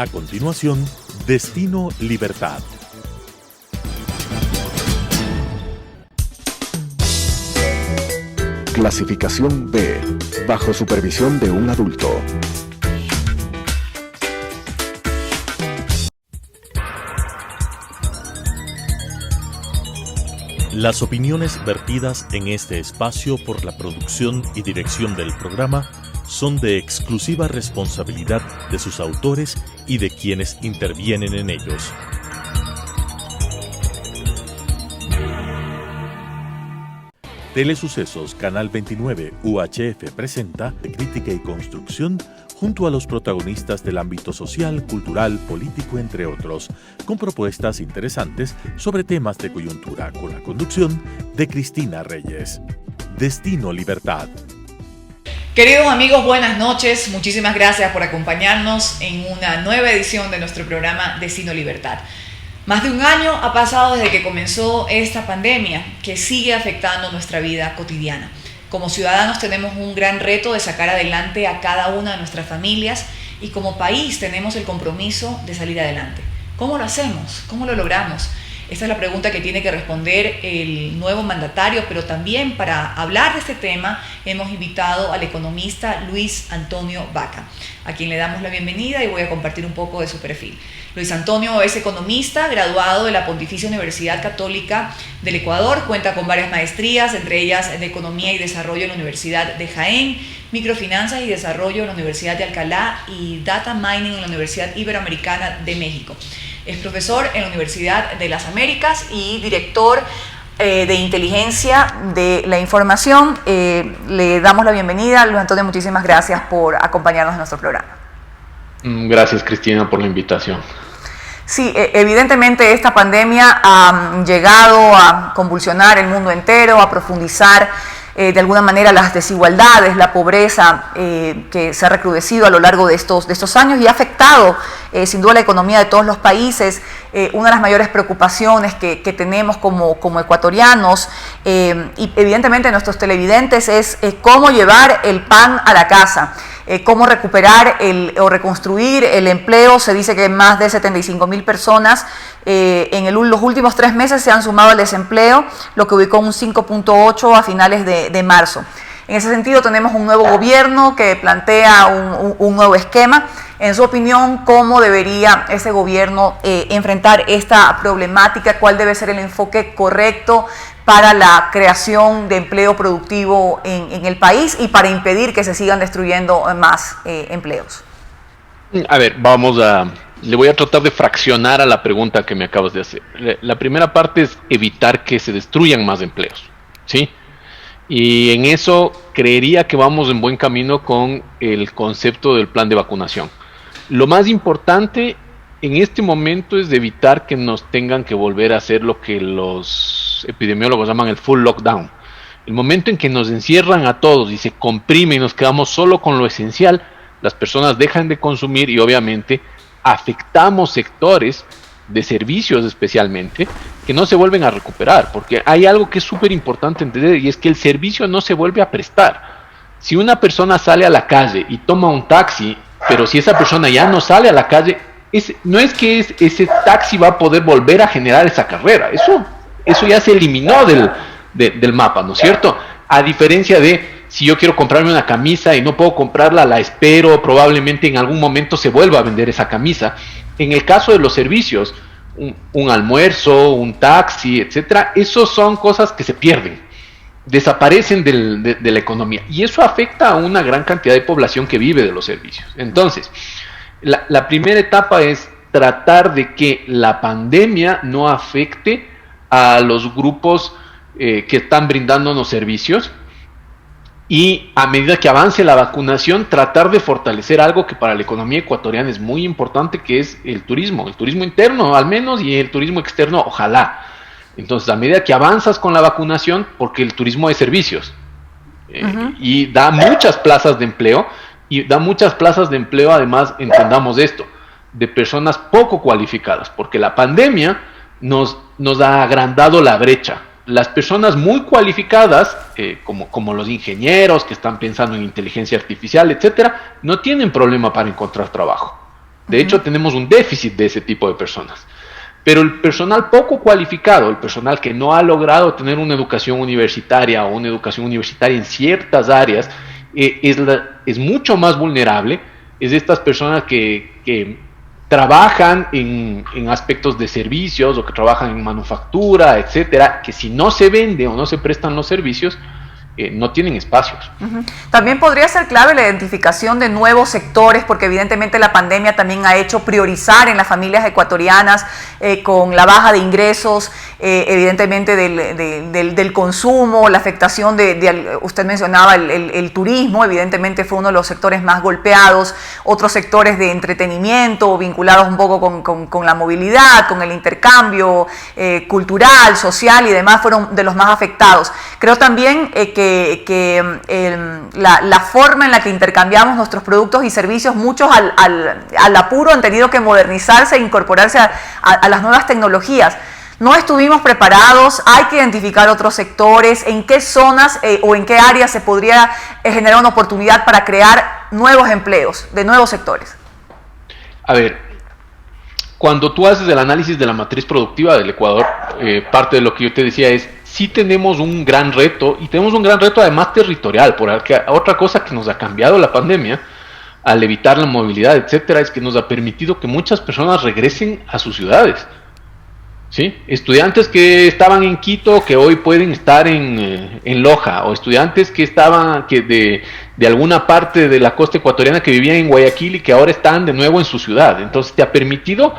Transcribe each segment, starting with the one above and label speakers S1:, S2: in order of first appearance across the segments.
S1: A continuación, Destino Libertad.
S2: Clasificación B, bajo supervisión de un adulto.
S1: Las opiniones vertidas en este espacio por la producción y dirección del programa son de exclusiva responsabilidad de sus autores y de quienes intervienen en ellos. Telesucesos Canal 29 UHF presenta de Crítica y Construcción junto a los protagonistas del ámbito social, cultural, político, entre otros, con propuestas interesantes sobre temas de coyuntura, con la conducción de Cristina Reyes. Destino Libertad.
S3: Queridos amigos, buenas noches. Muchísimas gracias por acompañarnos en una nueva edición de nuestro programa Destino Libertad. Más de un año ha pasado desde que comenzó esta pandemia que sigue afectando nuestra vida cotidiana. Como ciudadanos tenemos un gran reto de sacar adelante a cada una de nuestras familias y como país tenemos el compromiso de salir adelante. ¿Cómo lo hacemos? ¿Cómo lo logramos? Esta es la pregunta que tiene que responder el nuevo mandatario, pero también para hablar de este tema hemos invitado al economista Luis Antonio Vaca, a quien le damos la bienvenida y voy a compartir un poco de su perfil. Luis Antonio es economista, graduado de la Pontificia Universidad Católica del Ecuador, cuenta con varias maestrías, entre ellas de Economía y Desarrollo en la Universidad de Jaén, Microfinanzas y Desarrollo en la Universidad de Alcalá y Data Mining en la Universidad Iberoamericana de México. Es profesor en la Universidad de las Américas y director de Inteligencia de la Información. Le damos la bienvenida. Luis Antonio, muchísimas gracias por acompañarnos en nuestro programa.
S4: Gracias, Cristina, por la invitación.
S3: Sí, evidentemente esta pandemia ha llegado a convulsionar el mundo entero, a profundizar de alguna manera las desigualdades, la pobreza que se ha recrudecido a lo largo de estos años y ha afectado sin duda la economía de todos los países. Una de las mayores preocupaciones que tenemos como ecuatorianos y evidentemente nuestros televidentes es cómo llevar el pan a la casa. Cómo recuperar o reconstruir el empleo. Se dice que más de 75,000 personas en los últimos 3 meses se han sumado al desempleo, lo que ubicó un 5.8 a finales de marzo. En ese sentido tenemos un nuevo gobierno que plantea un nuevo esquema. En su opinión, ¿cómo debería ese gobierno enfrentar esta problemática? ¿Cuál debe ser el enfoque correcto para la creación de empleo productivo en el país y para impedir que se sigan destruyendo más empleos?
S4: A ver, le voy a tratar de fraccionar a la pregunta que me acabas de hacer. La primera parte es evitar que se destruyan más empleos, ¿sí? Y en eso creería que vamos en buen camino con el concepto del plan de vacunación. Lo más importante en este momento es de evitar que nos tengan que volver a hacer lo que los epidemiólogos llaman el full lockdown. El momento en que nos encierran a todos y se comprime y nos quedamos solo con lo esencial, las personas dejan de consumir y obviamente afectamos sectores de servicios especialmente que no se vuelven a recuperar, porque hay algo que es súper importante entender y es que el servicio no se vuelve a prestar. Si una persona sale a la calle y toma un taxi, pero si esa persona ya no sale a la calle, no es que ese taxi va a poder volver a generar esa carrera, eso ya se eliminó del mapa, ¿no es cierto? A diferencia de si yo quiero comprarme una camisa y no puedo comprarla, la espero, probablemente en algún momento se vuelva a vender esa camisa. En el caso de los servicios, un almuerzo, un taxi, etcétera, esos son cosas que se pierden, desaparecen de la economía y eso afecta a una gran cantidad de población que vive de los servicios. Entonces, la primera etapa es tratar de que la pandemia no afecte a los grupos que están brindándonos servicios y a medida que avance la vacunación tratar de fortalecer algo que para la economía ecuatoriana es muy importante, que es el turismo interno al menos y el turismo externo ojalá. Entonces a medida que avanzas con la vacunación, porque el turismo es servicios y da muchas plazas de empleo además, entendamos esto, de personas poco cualificadas, porque la pandemia nos ha agrandado la brecha. Las personas muy cualificadas, como los ingenieros que están pensando en inteligencia artificial, etcétera, no tienen problema para encontrar trabajo. De hecho, tenemos un déficit de ese tipo de personas. Pero el personal poco cualificado, el personal que no ha logrado tener una educación universitaria o una educación universitaria en ciertas áreas, es mucho más vulnerable. Es de estas personas que trabajan en aspectos de servicios o que trabajan en manufactura, etcétera, que si no se vende o no se prestan los servicios, no tienen espacios.
S3: También podría ser clave la identificación de nuevos sectores, porque evidentemente la pandemia también ha hecho priorizar en las familias ecuatorianas con la baja de ingresos, evidentemente del consumo, la afectación usted mencionaba el turismo, evidentemente fue uno de los sectores más golpeados, otros sectores de entretenimiento vinculados un poco con la movilidad, con el intercambio cultural, social y demás fueron de los más afectados. Creo también que la forma en la que intercambiamos nuestros productos y servicios, muchos al apuro han tenido que modernizarse e incorporarse a las nuevas tecnologías. No estuvimos preparados, hay que identificar otros sectores, en qué zonas o en qué áreas se podría generar una oportunidad para crear nuevos empleos de nuevos sectores.
S4: A ver, cuando tú haces el análisis de la matriz productiva del Ecuador, parte de lo que yo te decía es, sí tenemos un gran reto, y tenemos un gran reto además territorial, porque otra cosa que nos ha cambiado la pandemia, al evitar la movilidad, etcétera, es que nos ha permitido que muchas personas regresen a sus ciudades. ¿Sí? Estudiantes que estaban en Quito, que hoy pueden estar en Loja, o estudiantes que estaban de alguna parte de la costa ecuatoriana que vivían en Guayaquil y que ahora están de nuevo en su ciudad. Entonces te ha permitido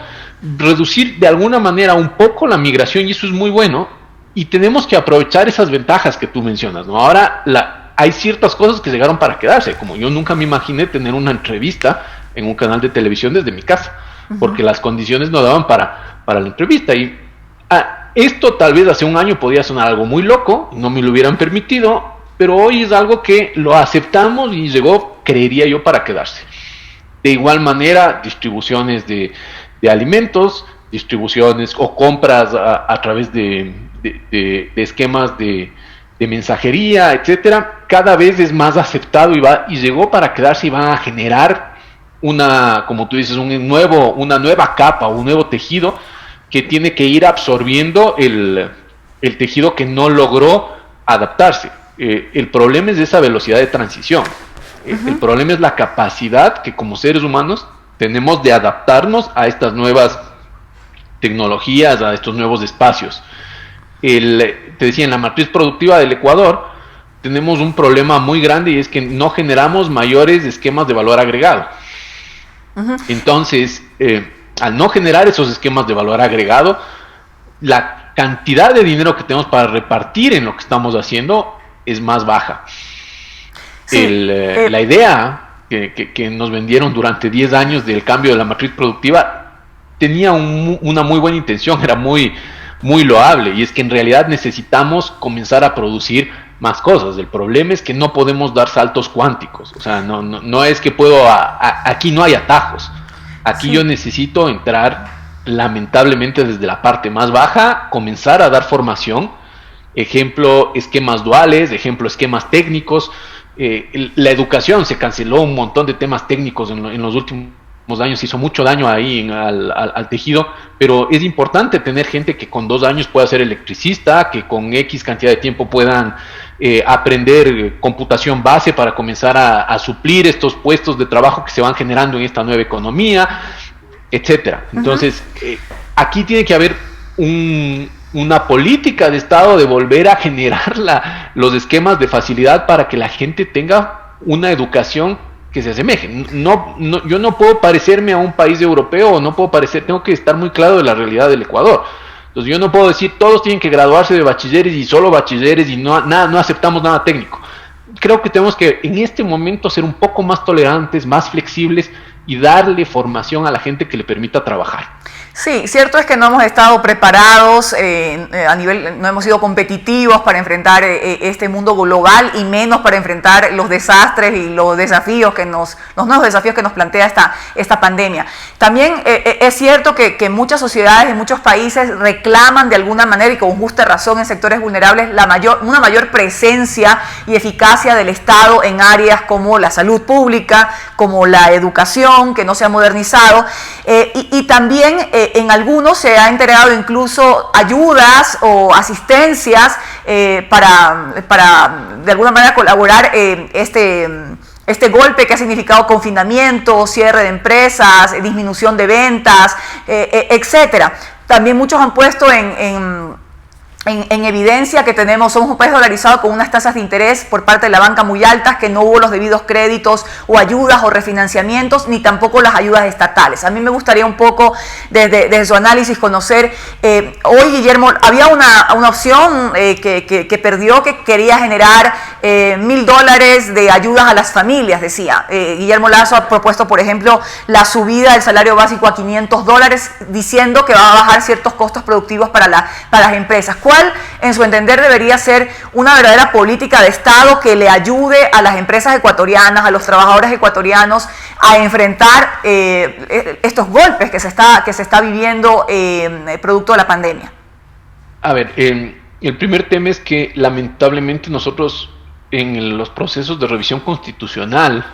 S4: reducir de alguna manera un poco la migración, y eso es muy bueno. Y tenemos que aprovechar esas ventajas que tú mencionas, ¿no? Ahora hay ciertas cosas que llegaron para quedarse, como yo nunca me imaginé tener una entrevista en un canal de televisión desde mi casa, porque las condiciones no daban para la entrevista. Y esto tal vez hace un año podía sonar algo muy loco, no me lo hubieran permitido, pero hoy es algo que lo aceptamos y llegó, creería yo, para quedarse. De igual manera, distribuciones de alimentos, distribuciones o compras a través de esquemas de mensajería, etcétera, cada vez es más aceptado y llegó para quedarse, y van a generar como tú dices, una nueva capa, un nuevo tejido que tiene que ir absorbiendo el tejido que no logró adaptarse. El problema es esa velocidad de transición. El problema es la capacidad que como seres humanos tenemos de adaptarnos a estas nuevas tecnologías, a estos nuevos espacios. Te decía, en la matriz productiva del Ecuador tenemos un problema muy grande, y es que no generamos mayores esquemas de valor agregado. Entonces, al no generar esos esquemas de valor agregado, la cantidad de dinero que tenemos para repartir en lo que estamos haciendo es más baja. Sí, la idea que nos vendieron durante 10 años del cambio de la matriz productiva tenía una muy buena intención, era muy loable, y es que en realidad necesitamos comenzar a producir más cosas. El problema es que no podemos dar saltos cuánticos, o sea, no es que aquí no hay atajos, aquí yo necesito entrar lamentablemente desde la parte más baja, comenzar a dar formación, ejemplo, esquemas duales, ejemplo, esquemas técnicos. La educación, se canceló un montón de temas técnicos en los últimos años, hizo mucho daño ahí al tejido, pero es importante tener gente que con 2 años pueda ser electricista, que con X cantidad de tiempo puedan aprender computación base para comenzar a suplir estos puestos de trabajo que se van generando en esta nueva economía, etcétera. Entonces, aquí tiene que haber una política de Estado de volver a generar los esquemas de facilidad para que la gente tenga una educación que se asemeje. Yo no puedo parecerme a un país europeo, tengo que estar muy claro de la realidad del Ecuador. Entonces yo no puedo decir todos tienen que graduarse de bachilleres y solo bachilleres y no aceptamos nada técnico. Creo que tenemos que en este momento ser un poco más tolerantes, más flexibles y darle formación a la gente que le permita trabajar.
S3: Sí, cierto es que no hemos estado preparados no hemos sido competitivos para enfrentar este mundo global, y menos para enfrentar los desastres y los desafíos los nuevos desafíos que nos plantea esta pandemia. También es cierto que muchas sociedades en muchos países reclaman de alguna manera, y con justa razón, en sectores vulnerables una mayor presencia y eficacia del Estado en áreas como la salud pública, como la educación, educación que no se ha modernizado, y también en algunos se ha entregado incluso ayudas o asistencias para de alguna manera colaborar este golpe que ha significado confinamiento, cierre de empresas, disminución de ventas, etcétera. También muchos han puesto en evidencia que somos un país dolarizado con unas tasas de interés por parte de la banca muy altas, que no hubo los debidos créditos o ayudas o refinanciamientos, ni tampoco las ayudas estatales. A mí me gustaría un poco, desde su análisis, conocer, hoy Guillermo, había una opción que perdió, que quería generar $1,000 de ayudas a las familias, decía. Guillermo Lasso ha propuesto, por ejemplo, la subida del salario básico a $500, diciendo que va a bajar ciertos costos productivos para las empresas. ¿Cuál, en su entender, debería ser una verdadera política de Estado que le ayude a las empresas ecuatorianas, a los trabajadores ecuatorianos, a enfrentar estos golpes que se está viviendo producto de la pandemia?
S4: A ver, el primer tema es que lamentablemente nosotros en los procesos de revisión constitucional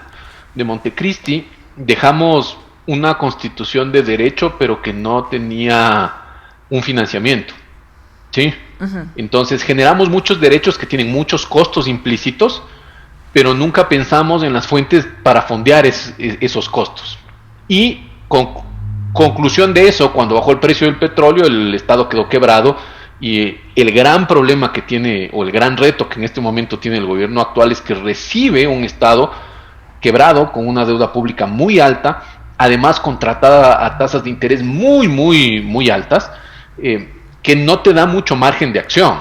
S4: de Montecristi dejamos una constitución de derecho, pero que no tenía un financiamiento, ¿sí? Entonces generamos muchos derechos que tienen muchos costos implícitos, pero nunca pensamos en las fuentes para fondear esos costos. Y conclusión de eso, cuando bajó el precio del petróleo, el Estado quedó quebrado, y el gran problema que tiene, o el gran reto que en este momento tiene el gobierno actual, es que recibe un Estado quebrado, con una deuda pública muy alta, además contratada a tasas de interés muy, muy, muy altas, que no te da mucho margen de acción.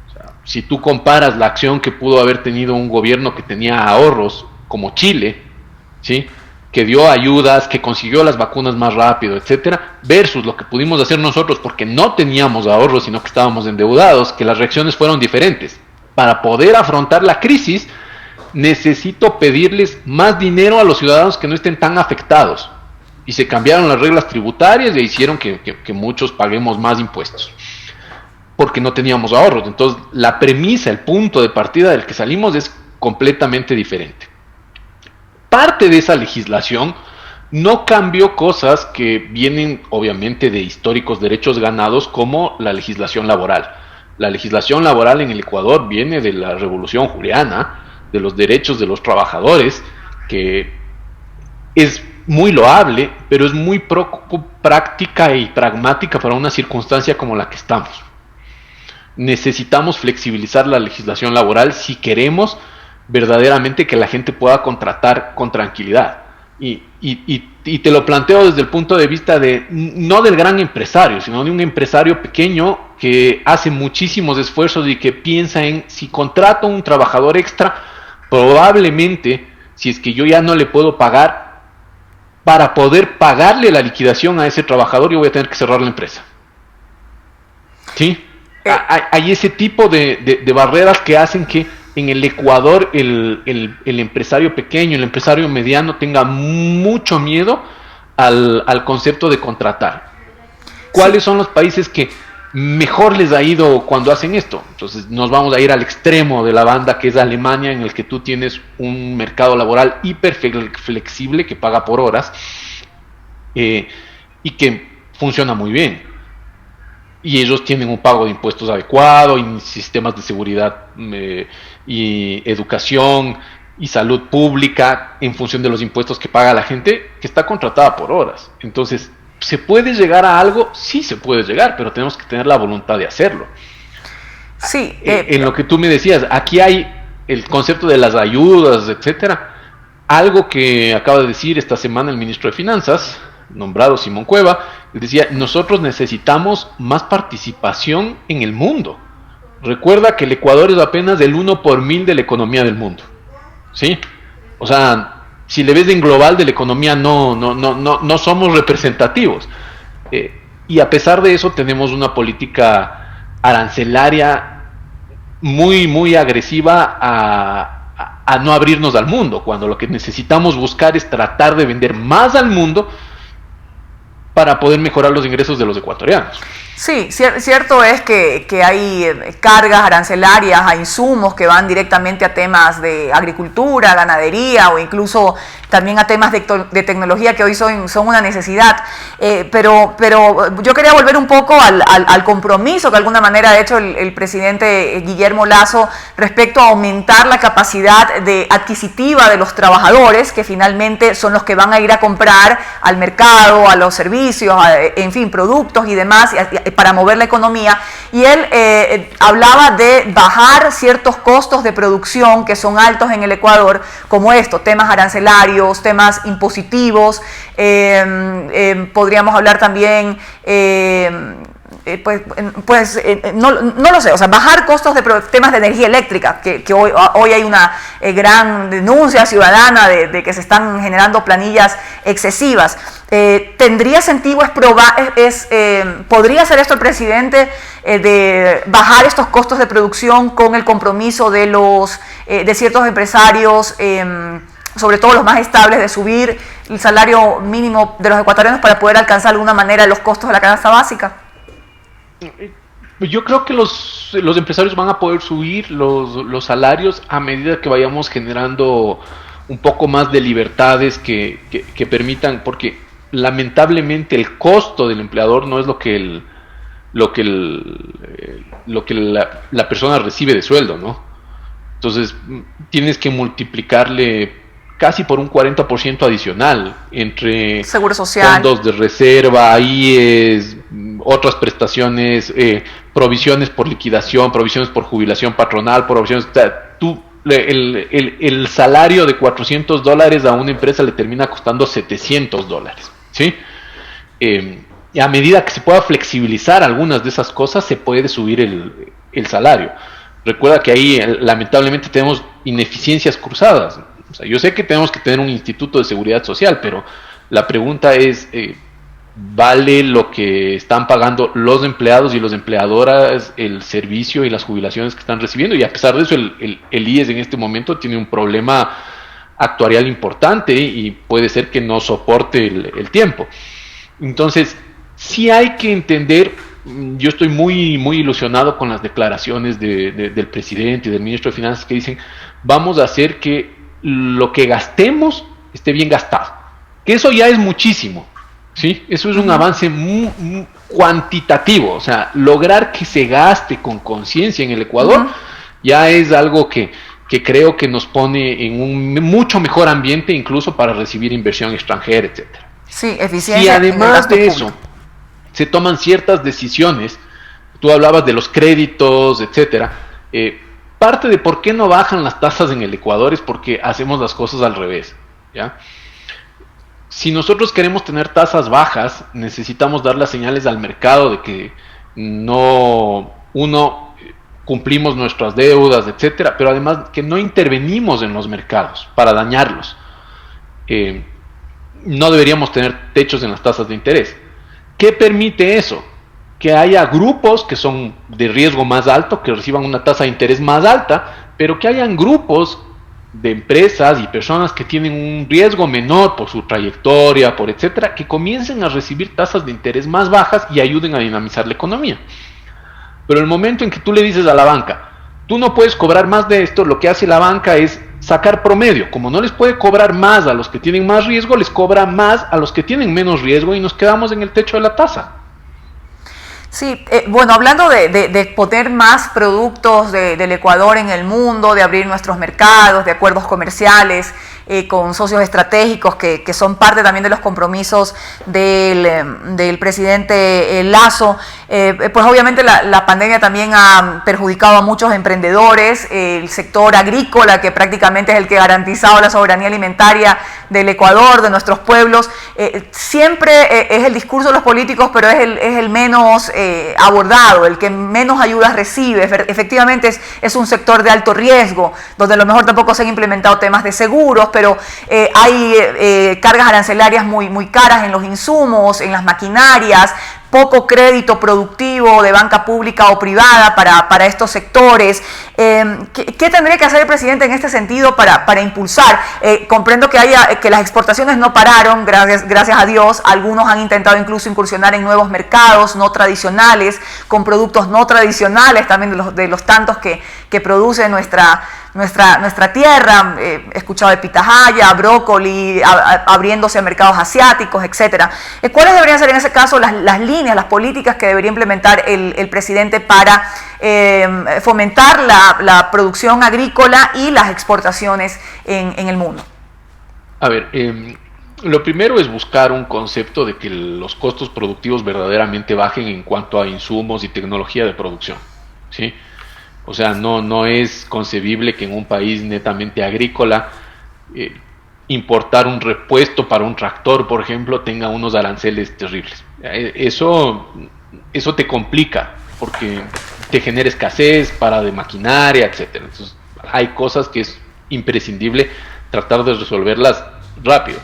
S4: O sea, si tú comparas la acción que pudo haber tenido un gobierno que tenía ahorros, como Chile, ¿sí?, que dio ayudas, que consiguió las vacunas más rápido, etcétera, versus lo que pudimos hacer nosotros porque no teníamos ahorros, sino que estábamos endeudados, que las reacciones fueron diferentes. Para poder afrontar la crisis, necesito pedirles más dinero a los ciudadanos que no estén tan afectados. Y se cambiaron las reglas tributarias e hicieron que muchos paguemos más impuestos, porque no teníamos ahorros. Entonces, la premisa, el punto de partida del que salimos es completamente diferente. Parte de esa legislación no cambió cosas que vienen obviamente de históricos derechos ganados, como la legislación laboral. La legislación laboral en el Ecuador viene de la Revolución Juliana, de los derechos de los trabajadores, que es muy loable, pero es muy práctica y pragmática para una circunstancia como la que estamos. Necesitamos flexibilizar la legislación laboral si queremos verdaderamente que la gente pueda contratar con tranquilidad. Y te lo planteo desde el punto de vista no del gran empresario, sino de un empresario pequeño que hace muchísimos esfuerzos y que piensa en: si contrato a un trabajador extra, probablemente, si es que yo ya no le puedo pagar, para poder pagarle la liquidación a ese trabajador, yo voy a tener que cerrar la empresa. ¿Sí? Hay ese tipo de barreras que hacen que en el Ecuador el empresario pequeño, el empresario mediano tenga mucho miedo al concepto de contratar. ¿Cuáles son los países que mejor les ha ido cuando hacen esto? Entonces nos vamos a ir al extremo de la banda, que es Alemania, en el que tú tienes un mercado laboral hiper flexible que paga por horas, y que funciona muy bien. Y ellos tienen un pago de impuestos adecuado, y sistemas de seguridad y educación y salud pública en función de los impuestos que paga la gente, que está contratada por horas. Entonces, ¿se puede llegar a algo? Sí, se puede llegar, pero tenemos que tener la voluntad de hacerlo.
S3: Sí.
S4: En lo que tú me decías, aquí hay el concepto de las ayudas, etcétera. Algo que acaba de decir esta semana el ministro de Finanzas, nombrado Simón Cueva, decía: nosotros necesitamos más participación en el mundo. Recuerda que el Ecuador es apenas del 1 por 1000 de la economía del mundo, ¿sí? O sea, si le ves en global de la economía, no somos representativos. Y a pesar de eso tenemos una política arancelaria muy, muy agresiva a no abrirnos al mundo, cuando lo que necesitamos buscar es tratar de vender más al mundo para poder mejorar los ingresos de los ecuatorianos.
S3: Sí, cierto es que hay cargas arancelarias a insumos que van directamente a temas de agricultura, ganadería o incluso también a temas de tecnología que hoy son una necesidad. Pero yo quería volver un poco al compromiso que de alguna manera ha hecho el presidente Guillermo Lasso respecto a aumentar la capacidad adquisitiva de los trabajadores, que finalmente son los que van a ir a comprar al mercado, a los servicios, en fin, productos y demás, para mover la economía. Y él hablaba de bajar ciertos costos de producción que son altos en el Ecuador, como estos, temas arancelarios, temas impositivos, podríamos hablar también, no lo sé, o sea, bajar costos de temas de energía eléctrica, que hoy hay una gran denuncia ciudadana de que se están generando planillas excesivas. ¿Tendría sentido, podría hacer esto el presidente, de bajar estos costos de producción con el compromiso de ciertos empresarios, sobre todo los más estables, de subir el salario mínimo de los ecuatorianos para poder alcanzar de alguna manera los costos de la canasta básica?
S4: Yo creo que los empresarios van a poder subir los salarios a medida que vayamos generando un poco más de libertades que permitan, porque lamentablemente el costo del empleador no es lo que la persona recibe de sueldo, ¿no? Entonces tienes que multiplicarle casi por un 40% adicional entre
S3: Seguro Social,
S4: fondos de reserva, IES, otras prestaciones, provisiones por liquidación, provisiones por jubilación patronal, provisiones, o sea, el salario de $400 a una empresa le termina costando $700, ¿sí? Y a medida que se pueda flexibilizar algunas de esas cosas, se puede subir el salario. Recuerda que ahí lamentablemente tenemos ineficiencias cruzadas. O sea, yo sé que tenemos que tener un instituto de seguridad social, pero la pregunta es, ¿vale lo que están pagando los empleados y las empleadoras, el servicio y las jubilaciones que están recibiendo? Y a pesar de eso, el IES en este momento tiene un problema actuarial importante y puede ser que no soporte el tiempo. Entonces, sí hay que entender, yo estoy muy ilusionado con las declaraciones del presidente y del ministro de Finanzas que dicen, vamos a hacer que lo que gastemos esté bien gastado, que eso ya es muchísimo, ¿sí? Eso es un avance muy cuantitativo, o sea, lograr que se gaste con conciencia en el Ecuador ya es algo que creo que nos pone en un mucho mejor ambiente incluso para recibir inversión extranjera, etcétera.
S3: Sí, eficiencia.
S4: Y además de eso, se toman ciertas decisiones, tú hablabas de los créditos, etcétera, parte de por qué no bajan las tasas en el Ecuador es porque hacemos las cosas al revés, ¿ya? Si nosotros queremos tener tasas bajas, necesitamos dar las señales al mercado de que cumplimos nuestras deudas, etcétera, pero además que no intervenimos en los mercados para dañarlos. No deberíamos tener techos en las tasas de interés. ¿Qué permite eso? Que haya grupos que son de riesgo más alto, que reciban una tasa de interés más alta, pero que hayan grupos de empresas y personas que tienen un riesgo menor por su trayectoria, por etcétera, que comiencen a recibir tasas de interés más bajas y ayuden a dinamizar la economía. Pero el momento en que tú le dices a la banca, tú no puedes cobrar más de esto, lo que hace la banca es sacar promedio. Como no les puede cobrar más a los que tienen más riesgo, les cobra más a los que tienen menos riesgo y nos quedamos en el techo de la tasa.
S3: Sí, bueno, hablando de poner más productos del Ecuador en el mundo, de abrir nuestros mercados, de acuerdos comerciales con socios estratégicos que son parte también de los compromisos del presidente Lasso, pues obviamente la pandemia también ha perjudicado a muchos emprendedores, el sector agrícola, que prácticamente es el que ha garantizado la soberanía alimentaria del Ecuador, de nuestros pueblos. Siempre es el discurso de los políticos, pero es el menos abordado, el que menos ayudas recibe. Efectivamente es un sector de alto riesgo, donde a lo mejor tampoco se han implementado temas de seguros, pero hay cargas arancelarias muy caras en los insumos, en las maquinarias, poco crédito productivo de banca pública o privada para estos sectores. ¿Qué tendría que hacer el presidente en este sentido para impulsar? Comprendo que las exportaciones no pararon, gracias a Dios. Algunos han intentado incluso incursionar en nuevos mercados no tradicionales, con productos no tradicionales también de los tantos que produce nuestra tierra. He escuchado de pitahaya, brócoli, abriéndose a mercados asiáticos, etcétera. ¿Cuáles deberían ser en ese caso las líneas, las políticas que debería implementar el presidente para fomentar la producción agrícola y las exportaciones en el mundo?
S4: A ver, lo primero es buscar un concepto de que los costos productivos verdaderamente bajen en cuanto a insumos y tecnología de producción, ¿sí? O sea, no es concebible que en un país netamente agrícola importar un repuesto para un tractor, por ejemplo, tenga unos aranceles terribles. Eso te complica porque te genera escasez de maquinaria, etcétera. Entonces, hay cosas que es imprescindible tratar de resolverlas rápido.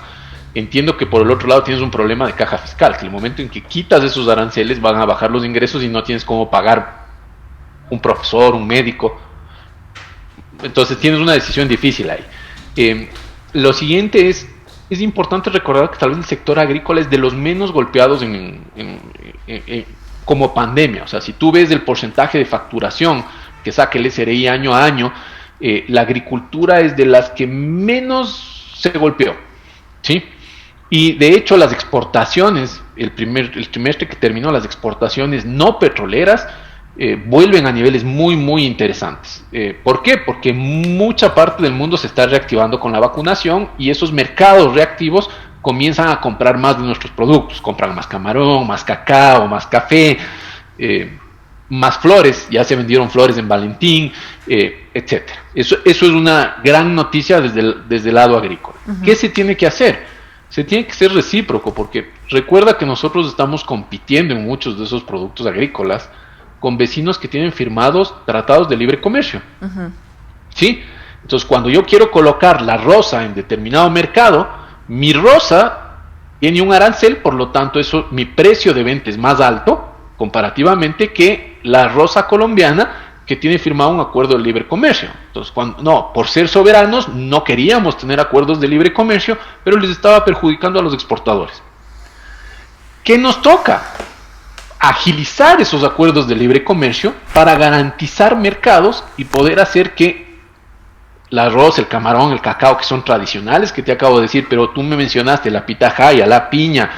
S4: Entiendo que por el otro lado tienes un problema de caja fiscal, que el momento en que quitas esos aranceles van a bajar los ingresos y no tienes cómo pagar un profesor, un médico. Entonces tienes una decisión difícil ahí. Lo siguiente es importante recordar que tal vez el sector agrícola es de los menos golpeados como pandemia. O sea, si tú ves el porcentaje de facturación que saca el SRI año a año, la agricultura es de las que menos se golpeó, ¿sí? Y de hecho las exportaciones, el trimestre que terminó, las exportaciones no petroleras vuelven a niveles muy muy interesantes. ¿Por qué? Porque mucha parte del mundo se está reactivando con la vacunación y esos mercados reactivos comienzan a comprar más de nuestros productos, compran más camarón, más cacao, más café, más flores, ya se vendieron flores en Valentín, etcétera. Eso es una gran noticia desde el lado agrícola. ¿Qué se tiene que hacer? Se tiene que ser recíproco, porque recuerda que nosotros estamos compitiendo en muchos de esos productos agrícolas con vecinos que tienen firmados tratados de libre comercio. ¿Sí? Entonces, cuando yo quiero colocar la rosa en determinado mercado, mi rosa tiene un arancel, por lo tanto, mi precio de venta es más alto comparativamente que la rosa colombiana que tiene firmado un acuerdo de libre comercio. Entonces, por ser soberanos, no queríamos tener acuerdos de libre comercio, pero les estaba perjudicando a los exportadores. ¿Qué nos toca? Agilizar esos acuerdos de libre comercio para garantizar mercados y poder hacer que el arroz, el camarón, el cacao, que son tradicionales, que te acabo de decir, pero tú me mencionaste la pitahaya, la piña,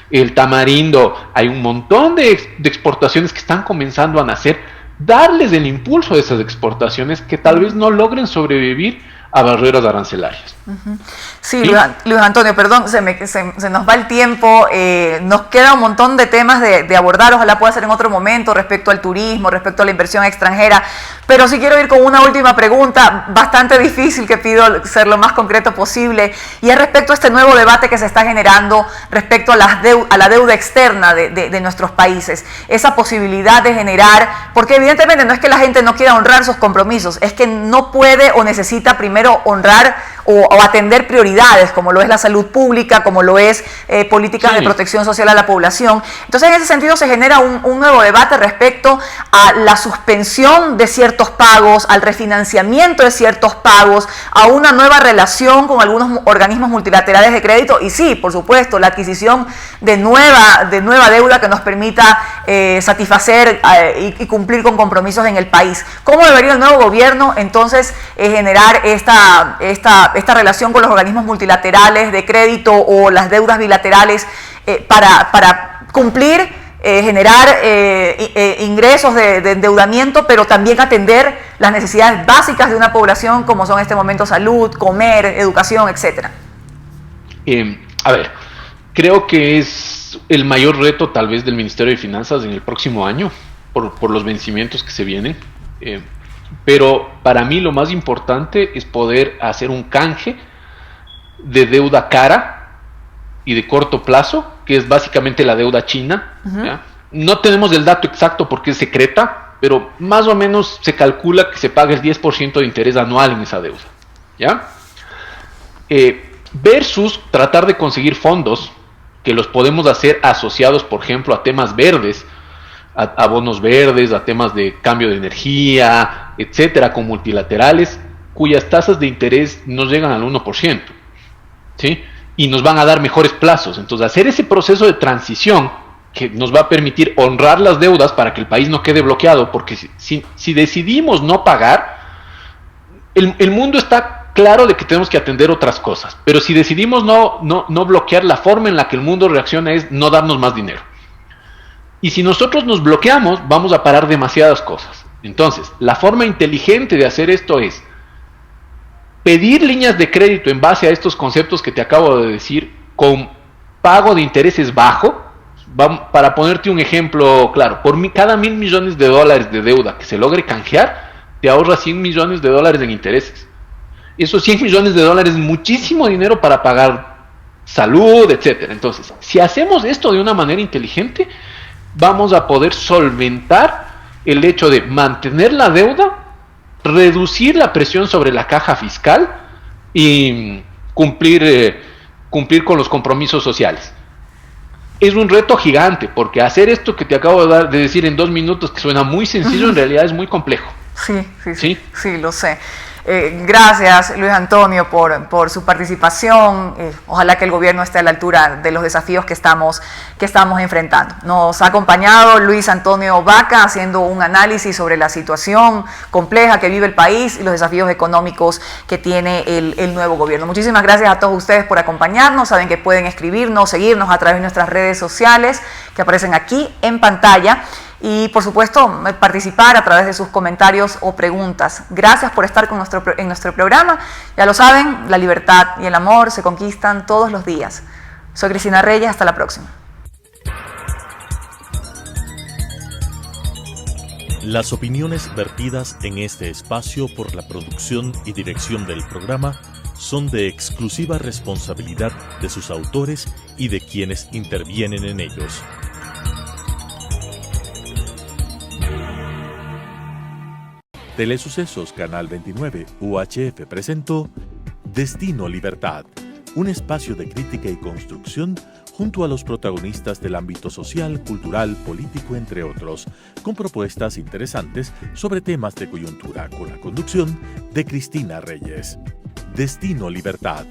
S4: el tamarindo, hay un montón de exportaciones que están comenzando a nacer, darles el impulso a esas exportaciones que tal vez no logren sobrevivir a barreras arancelarias.
S3: Sí, Luis Antonio, perdón, se nos va el tiempo, nos queda un montón de temas de abordar, ojalá pueda ser en otro momento, respecto al turismo, respecto a la inversión extranjera, pero sí quiero ir con una última pregunta, bastante difícil, que pido ser lo más concreto posible, y es respecto a este nuevo debate que se está generando respecto a la deuda externa de nuestros países, esa posibilidad de generar, porque evidentemente no es que la gente no quiera honrar sus compromisos, es que no puede o necesita primero honrar o atender prioridades, como lo es la salud pública, como lo es políticas de protección social a la población. Entonces, en ese sentido se genera un nuevo debate respecto a la suspensión de ciertos pagos, al refinanciamiento de ciertos pagos, a una nueva relación con algunos organismos multilaterales de crédito y sí, por supuesto, la adquisición de nueva deuda que nos permita satisfacer y cumplir con compromisos en el país. ¿Cómo debería el nuevo gobierno entonces generar esta relación con los organismos multilaterales de crédito o las deudas bilaterales para cumplir, generar ingresos de endeudamiento, pero también atender las necesidades básicas de una población como son en este momento salud, comer, educación, etcétera?
S4: A ver, creo que es el mayor reto tal vez del Ministerio de Finanzas en el próximo año por los vencimientos que se vienen. Pero para mí lo más importante es poder hacer un canje de deuda cara y de corto plazo, que es básicamente la deuda china. ¿Ya? No tenemos el dato exacto porque es secreta, pero más o menos se calcula que se paga el 10% de interés anual en esa deuda. ¿Ya? Versus tratar de conseguir fondos que los podemos hacer asociados, por ejemplo, a temas verdes, a bonos verdes, a temas de cambio de energía, etcétera, con multilaterales, cuyas tasas de interés no llegan al 1%, ¿sí? Y nos van a dar mejores plazos. Entonces, hacer ese proceso de transición que nos va a permitir honrar las deudas para que el país no quede bloqueado, porque si decidimos no pagar, el mundo está claro de que tenemos que atender otras cosas, pero si decidimos no bloquear, la forma en la que el mundo reacciona es no darnos más dinero. Y si nosotros nos bloqueamos, vamos a parar demasiadas cosas. Entonces, la forma inteligente de hacer esto es pedir líneas de crédito en base a estos conceptos que te acabo de decir, con pago de intereses bajo. Para ponerte un ejemplo claro, cada $1,000 millones de deuda que se logre canjear, te ahorras $100 millones en intereses. Esos $100 millones es muchísimo dinero para pagar salud, etcétera. Entonces, si hacemos esto de una manera inteligente, vamos a poder solventar el hecho de mantener la deuda, reducir la presión sobre la caja fiscal y cumplir con los compromisos sociales. Es un reto gigante, porque hacer esto que te acabo de decir en 2 minutos, que suena muy sencillo, en realidad es muy complejo.
S3: Sí, lo sé. Gracias, Luis Antonio, por su participación. Ojalá que el gobierno esté a la altura de los desafíos que estamos enfrentando. Nos ha acompañado Luis Antonio Vaca haciendo un análisis sobre la situación compleja que vive el país y los desafíos económicos que tiene el nuevo gobierno. Muchísimas gracias a todos ustedes por acompañarnos. Saben que pueden escribirnos, seguirnos a través de nuestras redes sociales que aparecen aquí en pantalla. Y, por supuesto, participar a través de sus comentarios o preguntas. Gracias por estar en nuestro programa. Ya lo saben, la libertad y el amor se conquistan todos los días. Soy Cristina Reyes, hasta la próxima.
S1: Las opiniones vertidas en este espacio por la producción y dirección del programa son de exclusiva responsabilidad de sus autores y de quienes intervienen en ellos. Telesucesos Canal 29 UHF presentó Destino Libertad, un espacio de crítica y construcción junto a los protagonistas del ámbito social, cultural, político, entre otros, con propuestas interesantes sobre temas de coyuntura, con la conducción de Cristina Reyes. Destino Libertad.